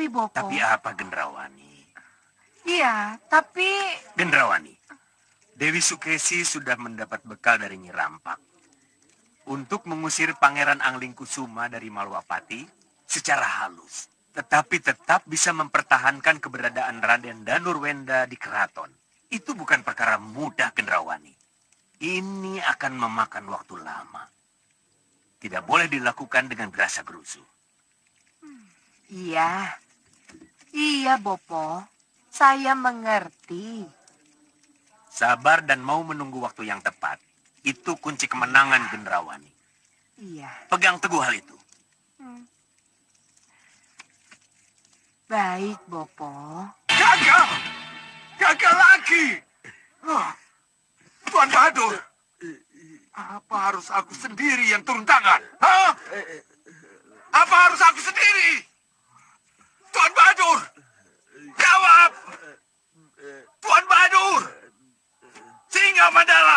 Bopo... Tapi apa, Gendrawani? Iya, tapi... Gendrawani, Dewi Sukesi sudah mendapat bekal dari Nyi Rampak. Untuk mengusir Pangeran Anglingkusuma dari Malwapati secara halus, tetapi tetap bisa mempertahankan keberadaan Raden Danurwenda di keraton. Itu bukan perkara mudah, Gendrawani. Ini akan memakan waktu lama. Tidak boleh dilakukan dengan gerasa-gerusu. Iya, Bopo. Saya mengerti. Sabar dan mau menunggu waktu yang tepat. Itu kunci kemenangan, Gendrawani. Iya. Pegang teguh hal itu. Baik, Bopo. Gagal! Gagal lagi! Tuan Bahadur, apa harus aku sendiri yang turun tangan? Hah? Apa harus aku sendiri? Tuan Bahadur, jawab! Tuan Bahadur, Singa Mandala!